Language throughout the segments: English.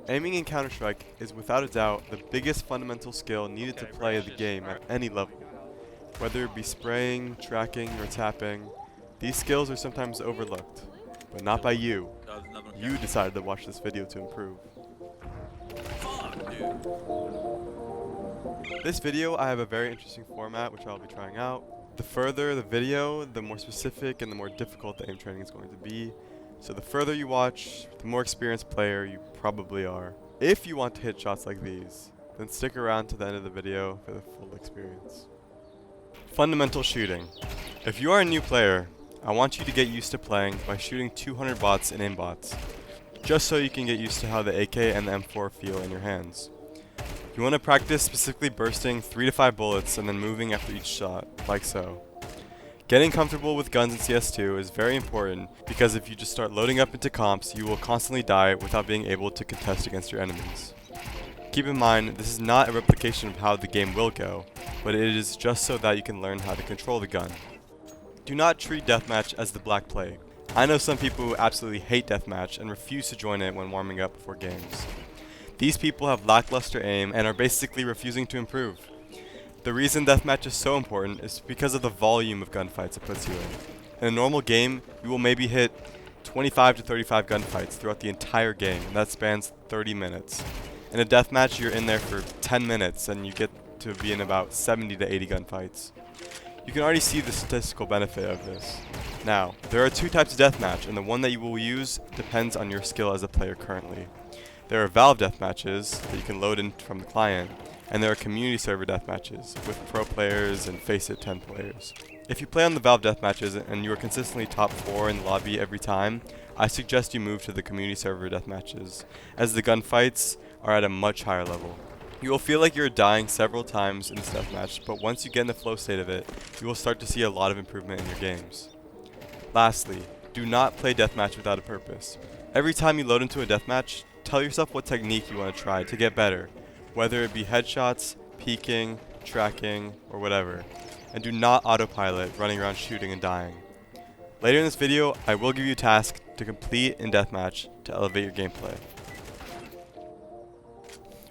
Aiming in Counter-Strike is without a doubt the biggest fundamental skill needed to play the game at any level. Whether it be spraying, tracking, or tapping, these skills are sometimes overlooked, but not by you. You decided to watch this video to improve. This video, I have a very interesting format which I'll be trying out. The further the video, the more specific and the more difficult the aim training is going to be. So the further you watch, the more experienced player you probably are. If you want to hit shots like these, then stick around to the end of the video for the full experience. Fundamental shooting. If you are a new player, I want you to get used to playing by shooting 200 bots in Aim Botz, just so you can get used to how the AK and the M4 feel in your hands. You want to practice specifically bursting 3 to 5 bullets and then moving after each shot, like so. Getting comfortable with guns in CS2 is very important because if you just start loading up into comps, you will constantly die without being able to contest against your enemies. Keep in mind, this is not a replication of how the game will go, but it is just so that you can learn how to control the gun. Do not treat Deathmatch as the Black Plague. I know some people who absolutely hate Deathmatch and refuse to join it when warming up before games. These people have lackluster aim and are basically refusing to improve. The reason Deathmatch is so important is because of the volume of gunfights it puts you in. In a normal game, you will maybe hit 25 to 35 gunfights throughout the entire game, and that spans 30 minutes. In a deathmatch, you're in there for 10 minutes, and you get to be in about 70 to 80 gunfights. You can already see the statistical benefit of this. Now, there are two types of deathmatch, and the one that you will use depends on your skill as a player currently. There are Valve deathmatches that you can load in from the client, and there are community server deathmatches with pro players and FACEIT 10 players. If you play on the Valve deathmatches and you are consistently top 4 in the lobby every time, I suggest you move to the community server deathmatches, as the gunfights are at a much higher level. You will feel like you're dying several times in this deathmatch, but once you get in the flow state of it, you will start to see a lot of improvement in your games. Lastly, do not play deathmatch without a purpose. Every time you load into a deathmatch, tell yourself what technique you want to try to get better, whether it be headshots, peeking, tracking, or whatever. And do not autopilot running around shooting and dying. Later in this video, I will give you a task to complete in Deathmatch to elevate your gameplay.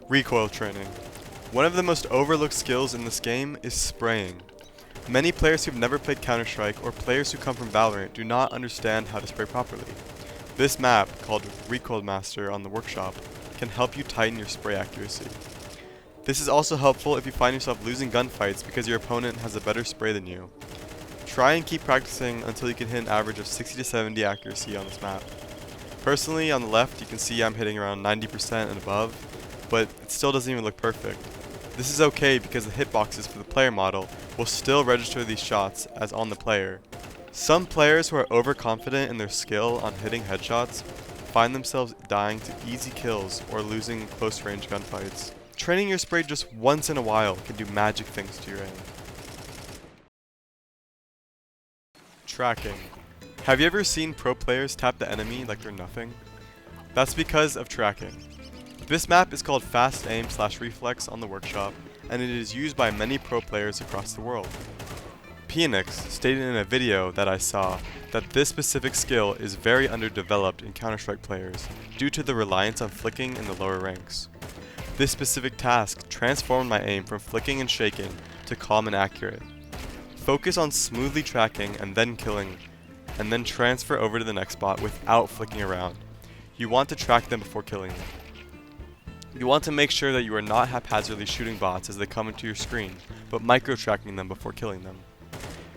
Recoil training. One of the most overlooked skills in this game is spraying. Many players who've never played Counter-Strike or players who come from Valorant do not understand how to spray properly. This map, called Recoil Master on the workshop, can help you tighten your spray accuracy. This is also helpful if you find yourself losing gunfights because your opponent has a better spray than you. Try and keep practicing until you can hit an average of 60 to 70 accuracy on this map. Personally, on the left you can see I'm hitting around 90% and above, but it still doesn't even look perfect. This is okay because the hitboxes for the player model will still register these shots as on the player. Some players who are overconfident in their skill on hitting headshots find themselves dying to easy kills or losing close range gunfights. Training your spray just once in a while can do magic things to your aim. Tracking. Have you ever seen pro players tap the enemy like they're nothing? That's because of tracking. This map is called Fast Aim / Reflex on the workshop, and it is used by many pro players across the world. Phoenix stated in a video that I saw that this specific skill is very underdeveloped in Counter-Strike players due to the reliance on flicking in the lower ranks. This specific task transformed my aim from flicking and shaking to calm and accurate. Focus on smoothly tracking and then killing, and then transfer over to the next bot without flicking around. You want to track them before killing them. You want to make sure that you are not haphazardly shooting bots as they come into your screen, but micro-tracking them before killing them.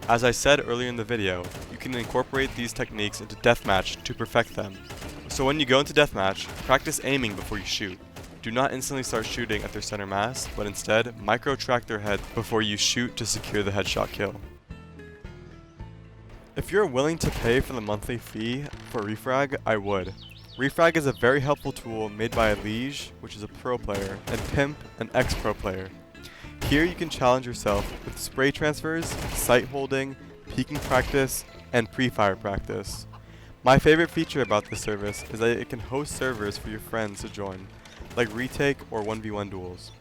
As I said earlier in the video, you can incorporate these techniques into Deathmatch to perfect them. So when you go into Deathmatch, practice aiming before you shoot. Do not instantly start shooting at their center mass, but instead, micro-track their head before you shoot to secure the headshot kill. If you're willing to pay for the monthly fee for Refrag, I would. Refrag is a very helpful tool made by Lige, which is a pro player, and Pimp, an ex-pro player. Here you can challenge yourself with spray transfers, sight holding, peeking practice, and pre-fire practice. My favorite feature about this service is that it can host servers for your friends to join, like retake or 1v1 duels.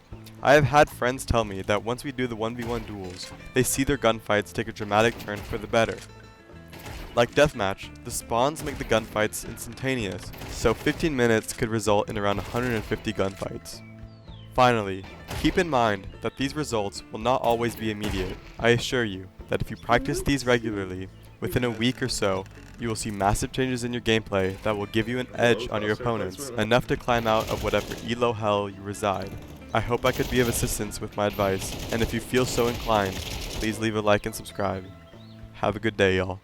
I have had friends tell me that once we do the 1v1 duels, they see their gunfights take a dramatic turn for the better. Like Deathmatch, the spawns make the gunfights instantaneous, so 15 minutes could result in around 150 gunfights. Finally, keep in mind that these results will not always be immediate. I assure you that if you practice these regularly, within a week or so, you will see massive changes in your gameplay that will give you an edge on your opponents, enough to climb out of whatever elo hell you reside. I hope I could be of assistance with my advice, and if you feel so inclined, please leave a like and subscribe. Have a good day, y'all.